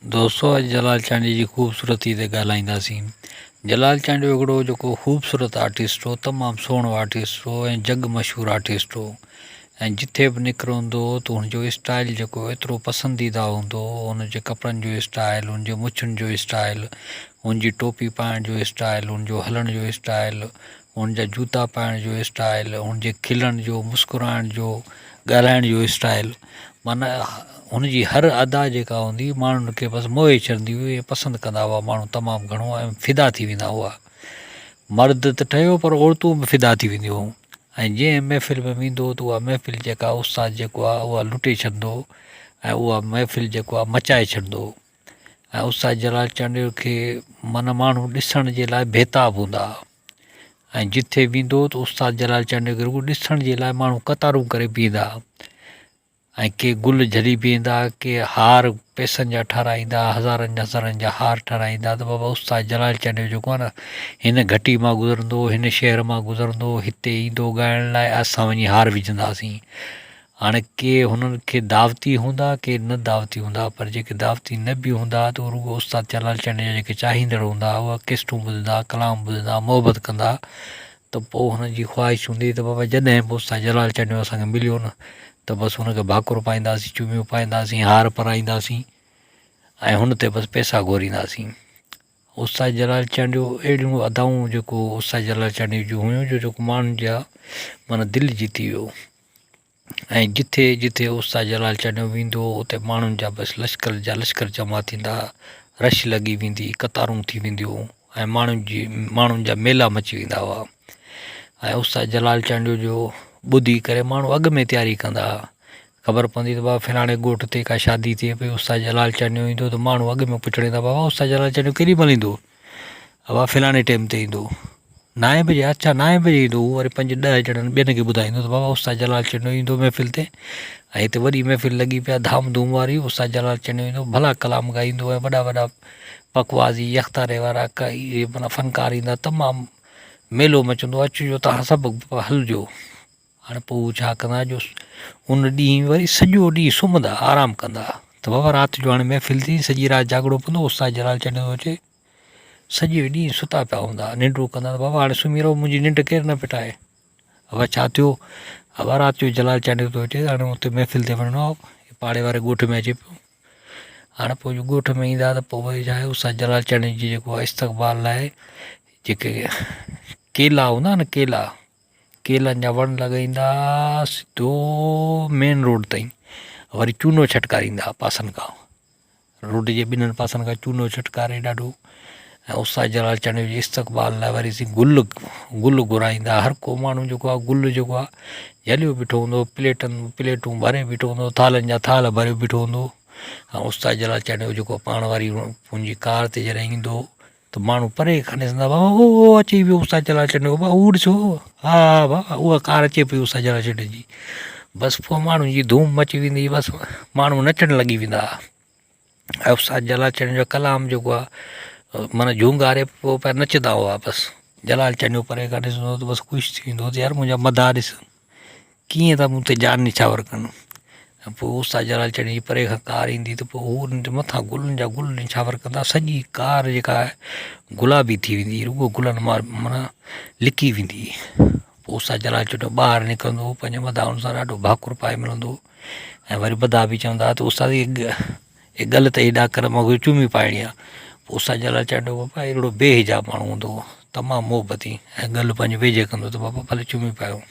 दोस्तों अॼु जलाल चांडी जी ख़ूबसूरती ते ॻाल्हाईंदासीं। जलाल चांडियो हिकिड़ो जेको ख़ूबसूरत आर्टिस्ट हो, तमामु सुहिणो आर्टिस्ट हो ऐं जग मशहूरु आर्टिस्ट हो। ऐं जिथे बि निकिरंदो त हुनजो स्टाइल जेको एतिरो पसंदीदा हूंदो हो, हुनजे कपिड़नि जो स्टाइल, हुनजे मुछुनि जो स्टाइल, हुनजी टोपी पाइण जो स्टाइल, हुनजो हलण जो स्टाइल, हुनजा जूता पाइण जो स्टाइल, हुनजे खिलण जो, मुस्कुराइण जो, ॻाल्हाइण जो स्टाइल, माना हुनजी हर अदा जेका हूंदी माण्हुनि खे बसि मोहे छॾंदी हुई ऐं पसंदि कंदा हुआ माण्हू तमामु घणो ऐं फ़िदा थी वेंदा हुआ। मर्द त ठहियो पर औरतूं बि फ़िदा थी वेंदियूं हुयूं। ऐं जंहिं महफ़िल में वेंदो त उहा महफ़िल जेका उस्ताद जेको आहे उहा लुटे छॾंदो ऐं उहा महफ़िल जेको आहे मचाए छॾंदो। ऐं उस्ताद जलाल चांडियो खे माना माण्हू ॾिसण जे लाइ बेताब हूंदा हुआ। ऐं जिथे वेंदो त उस्ताद जलाल चांडियो खे रुॻो ॾिसण जे लाइ माण्हू कतारूं करे बीहंदा। ऐं के गुल झली बीहंदा, के हार पैसनि जा ठाराईंदा, हज़ारनि हज़ारनि जा हार ठाराईंदा त बाबा उस्ताद जलाल चांडियो जेको आहे न, हिन घटी मां गुज़रंदो, हिन शहर मां गुज़रंदो, हिते ईंदो ॻाइण लाइ, असां वञी हार विझंदासीं। हाणे के हुननि खे दावती हूंदा, के न दावती हूंदा, पर जेके दावती न बि हूंदा त उहे रुॻो उस्ताद जलाल चांडियो जा जेके चाहींदड़ हूंदा उहा केस्टूं ॿुधंदा, कलाम ॿुधंदा, मोहबत कंदा। त पोइ हुननि जी ख़्वाहिश हूंदी त बाबा जॾहिं बि उस्ताद जलाल चांडियो असांखे मिलियो न त बसि हुनखे भाकुर पाईंदासीं, चुमियूं पाईंदासीं, हार पाराईंदासीं ऐं हुन ते बसि पैसा घुरींदासीं। उस्ताद जलाल चांडियो अहिड़ियूं अदाऊं जेको उस्ताद जलाल चांडियो जूं हुयूं जो जेको माण्हुनि जा माना दिलि जीती वियो। ऐं जिथे जिथे उस्ताद जलाल चांडियो वेंदो उते माण्हुनि जा बसि लश्कर जमा थींदा, रश लॻी वेंदी, कतारूं थी वेंदियूं ऐं माण्हुनि जा मेला मची वेंदा हुआ। ऐं उस्ताद जलाल चांडियो जो ॿुधी करे माण्हू अॻु में तयारी कंदा हुआ। ख़बर पवंदी त बाबा फलाणे ॻोठ ते का शादी थिए पई, उस्ताद जलाल चांडियो ईंदो त माण्हू अॻु में पुछण ईंदा, बाबा उस्ताद जलाल चांडियो केॾी महिल ईंदो? बाबा फलाणे टाइम ते ईंदो, 9 बजे। अच्छा 9 बजे ईंदो। उहो वरी 5-10 ॼणनि ॿियनि खे ॿुधाईंदो त बाबा उस्ताद जलाल चांडियो ईंदो महफ़िल ते। ऐं हिते वॾी महफ़िल लॻी पिया धाम धूम वारी, उस्ताद जलाल चांडियो ईंदो, भला कलाम ॻाईंदो ऐं वॾा वॾा पकवाज़ी यख़्तारे वारा इहे माना फ़नकार ईंदा, तमामु मेलो मचंदो, अचिजो तव्हां सभु हलिजो। हाणे पोइ हू छा कंदा जो उन ॾींहुं वरी सॼो ॾींहुं सुम्हंदा, आरामु कंदा त बाबा राति जो हाणे महफ़िल थी, सॼी राति जाॻिणो पवंदो, उस्ताद जलाल चांडियो थो अचे। सॼो ॾींहुं सुता पिया हूंदा, निंडूं कंदा त बाबा हाणे सुम्ही रहो, मुंहिंजी निंड केरु न पिटाए। बाबा छा थियो? बाबा राति जो जलाल चांडियो थो अचे, हाणे हुते महफ़िल ते वञिणो आहे, पाड़े वारे ॻोठ में अचे पियो। हाणे पोइ जो ॻोठ में ईंदा त पोइ वरी छा आहे उस्ताद जलाल चांडियो जी जेको आहे इस्तक़बाल लाइ जेके केला हूंदा न, केलनि जा वण लॻाईंदा सिधो मेन रोड ताईं, वरी चूनो छटकारींदा पासनि खां, रोड जे ॿिन्हिनि पासनि खां चूनो छटकारे ॾाढो। ऐं उस्ताद जलाल चांडियो जे इस्तक़बाल लाइ वरी गुल घुराईंदा। हर को माण्हू जेको आहे गुल जेको आहे झलियो बीठो हूंदो, प्लेटूं भरे बीठो हूंदो, थालनि जा थाल भरे बीठो हूंदो। ऐं उस्ताद जलाल चांडियो जेको पाण वारी पंहिंजी कार ते जॾहिं ईंदो त माण्हू परे खां ॾिसंदा, बाबा उहो अची वियो उस्ताद जलाल चांडियो, बाबा उहो ॾिसो, हा बाबा उहा कार अचे पई उस्ताद जलाल चांडियो जी। बसि पोइ माण्हुनि जी धूम मची वेंदी, बसि माण्हू नचणु लॻी वेंदा। ऐं उस्ताद जलाल चांडियो जो कलाम जेको आहे माना झूंगारे पोइ पिया नचंदा हुआ। बसि जलाल चांडियो परे खां ॾिसंदो त बसि ख़ुशि थी वेंदो त यार मुंहिंजा मदा ॾिस कीअं था मूं ते जान निछावर कनि। ऐं पोइ उस्ताद जलाल चांडियो जी परे खां कार ईंदी त पोइ हू हुन जे मथां गुलनि जा गुल निछावर कंदा, सॼी कार जेका आहे गुलाबी थी वेंदी, रुॻो गुलनि मां माना लिकी वेंदी। पोइ उस्ताद जलाल चांडियो ॿाहिरि निकिरंदो, पंहिंजे मदाउनि सां ॾाढो भाकुर पाए मिलंदो। ऐं वरी मदा बि चवंदा त उस्ताद इहे ग़लति हेॾा कर, मूंखे चुमी पाइणी आहे। पोइ उस्ताद जलाल चांडियो बाबा अहिड़ो बेहिजाब माण्हू हूंदो हुओ, तमामु मोहबती, ऐं ॻाल्हि पंहिंजे वेझे कंदो त बाबा भले चुमी पायो।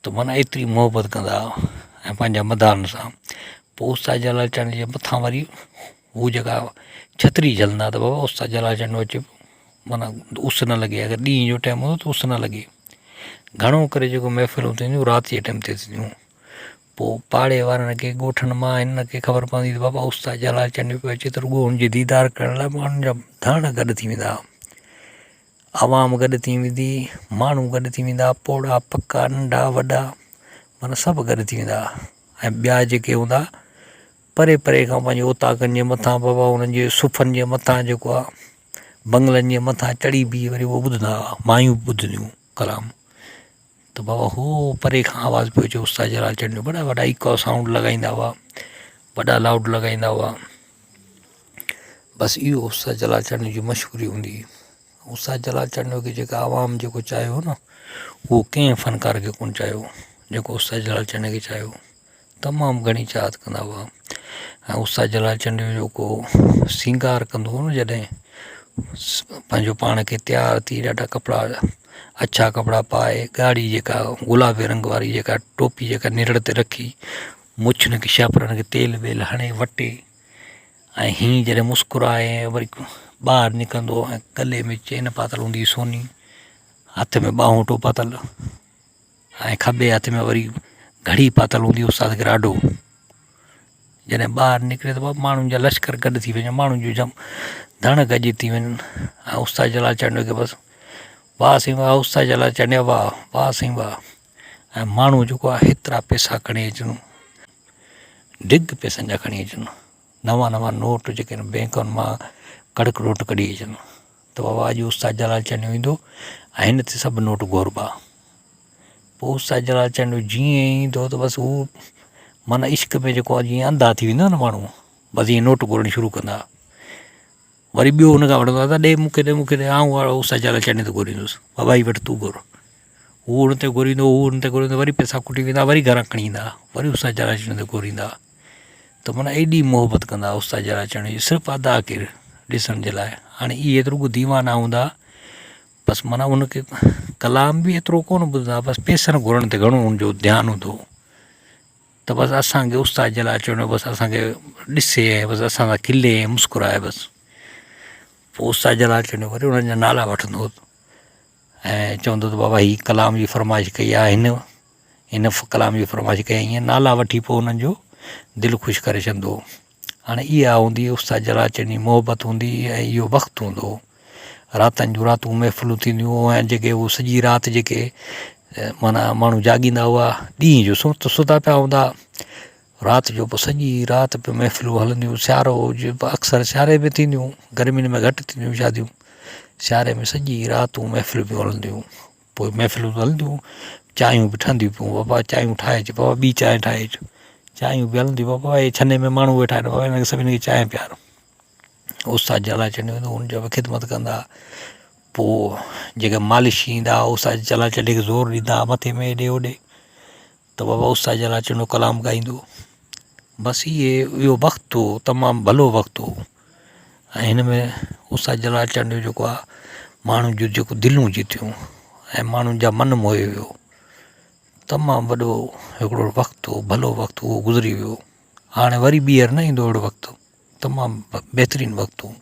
त माना एतिरी मोहबत कंदा ऐं पंहिंजा मदाहनि सां। पोइ उस्ताद जलाल चांडियो जे मथां वरी हू जेका छतरी झलंदा त बाबा उस्ताद जलाल चांडियो अचे पियो, माना उस न लॻे, अगरि ॾींहं जो टाइम हूंदो त उस न लॻे। घणो करे जेको महफ़िलूं थींदियूं राति जे टाइम ते थींदियूं। पोइ पाड़े वारनि खे ॻोठनि मां हिन खे ख़बर पवंदी त बाबा उस्ताद जलाल चांडियो पियो अचे त रुॻो हुनजी दीदार करण लाइ माण्हुनि जा धण गॾु थी वेंदा, आवाम गॾु थी वेंदी, माण्हू गॾु थी वेंदा, पोड़ा पका नंढा वॾा माना सभु गॾु थी वेंदा। ऐं ॿिया जेके हूंदा परे परे खां पंहिंजे उताकनि जे मथां बाबा हुननि जे सुफ़नि जे मथां जेको आहे बंगलनि जे मथां चढ़ी बीही वरी उहो ॿुधंदा हुआ, मायूं ॿुधंदियूं कलाम। त त बाबा हो परे खां आवाज़ पियो अचे उस्ताद जलाल चंद जो। वॾा वॾा इको साउंड लॻाईंदा हुआ, वॾा लाउड लॻाईंदा हुआ। बसि इहो उस्ताद जलाल चंद जी मशहूरी हूंदी हुई। उस्ताद जलाल चंद खे जेका आवाम जेको चाहियो न, उहो कंहिं फ़नकार खे कोन चाहियो जेको उस्ताद जलाल चंद खे चाहियो। तमामु घणी चाहत कंदा हुआ। ऐं उस्ताद जलाल चंद जो जेको सींगार कंदो हो न, जॾहिं पंहिंजो पाण खे तयारु थी ॾाढा कपिड़ा अच्छा कपिड़ा पाए, ॻाढ़ी जेका गुलाबी रंग वारी जेका टोपी जेका निड़ ते रखी, मुछनि खे शापरनि खे तेल वेल हणे वटे, ऐं हीअं जॾहिं मुस्कुराए वरी ॿाहिरि निकिरंदो ऐं गले में चेन पातल हूंदी सोनी, हथ में ॿाहूं पातल, ऐं खॿे हथ में वरी घड़ी पातल हूंदी उस्ताद खे ॾाढो। जॾहिं ॿाहिरि निकिरे त माण्हुनि जा लश्कर गॾु थी वञे, माण्हुनि जो धण गॾु थी वञनि। ऐं उस्ताद जलाल चंद खे बसि वाह साईं वाह, उस्ताद जलाल चंद वाह, वाह साईं वाह। ऐं माण्हू जेको आहे हेतिरा पैसा खणी अचनि, ढिग पैसनि जा खणी अचनि, नवां नवां नोट जेके आहिनि बैंकुनि मां कड़क नोट कढी अचनि। त बाबा अॼु उस्ताद जलाल चंद ईंदो ऐं हिन ते सभु नोट घुरबा। पोइ उस्ताद जलाल चंद जीअं ईंदो त बसि हू माना इश्क में जेको आहे जीअं अंधा थी वेंदा न माण्हू, बसि ईअं नोट घुरणु शुरू कंदा। वरी ॿियो हुन खां वठंदो आहे त ॾे मूंखे ॾे मूंखे ॾे, आउं उस्ताद जलाल चंद ते घुरींदुसि, बाबा ई वटि तूं घुर। हू हुन ते घुरींदो, हू हुन ते घुरींदो, वरी पैसा खुटी वेंदा, वरी घरां खणी ईंदा, वरी उस्ताद जलाल चंद ते घुरींदा। त माना एॾी मोहबत कंदा उस्ताद जलाल चंद जी, सिर्फ़ु अदा केरु ॾिसण जे लाइ। हाणे इहे त रुॻो दीवाना हूंदा, बसि माना उनखे कलाम बि एतिरो कोन ॿुधंदा, बसि पैसनि घुरण ते घणो हुनजो ध्यानु हूंदो। त बसि असांखे उस्ताद जलाल चंद बसि असांखे ॾिसे ऐं बसि असां सां खिले ऐं मुस्कुराए बसि। पोइ उस्ताद जलाल चंद वरी उन्हनि जा नाला वठंदो ऐं चवंदो त बाबा हीअ कलाम जी फरमाइश कई आहे, हिन कलाम जी फरमाइश कई, ईअं नाला वठी पोइ उन्हनि जो दिलि ख़ुशि करे छॾंदो। हाणे इहा हूंदी उस्ताद जलाल चंद जी मोहबत हूंदी ऐं इहो वक़्तु हूंदो। रातनि जूं रातूं महफ़िलूं थींदियूं ऐं जेके उहे सॼी राति जेके माना माण्हू जाॻींदा हुआ, ॾींहं जो सुता पिया हूंदा, राति जो पोइ सॼी राति पियो महफ़िलूं हलंदियूं। सियारो हुजे अक्सर सियारे में थींदियूं, गर्मियुनि में घटि थींदियूं शादियूं, सियारे में सॼी राति महफ़िलूं पियूं हलंदियूं। पोइ महफ़िलूं हलंदियूं, चांहियूं बि ठहंदियूं पियूं, बाबा चांहियूं ठाहे अचु, बाबा ॿी चांहि ठाहे अचु, चांहियूं बि हलंदियूं, बाबा इहे छने में माण्हू वेठा आहिनि, बाबा हिनखे सभिनी खे चांहि पियारो। उस्ताद जलाल चंद वेंदो, हुनजो ख़िदमत कंदा। पोइ जेके मालिश ईंदा, उस्ताद जलाल चंद खे ज़ोर ॾींदा मथे में हेॾे होॾे, त बाबा उस्ताद जलाल चंद कलाम ॻाईंदो। बसि इहो वक़्तु हो, तमामु भलो वक़्तु हो। ऐं हिन में उस्ताद जलाल चंद जो जेको आहे माण्हुनि जूं जेको दिलूं जीतियूं ऐं माण्हुनि जा मन मोहे वियो, तमामु वॾो हिकिड़ो वक़्तु हो, भलो वक़्तु उहो गुज़री वियो। हाणे वरी ॿीहर न ईंदो अहिड़ो वक़्तु, तमामु बहितरीनु वक़्तु हो।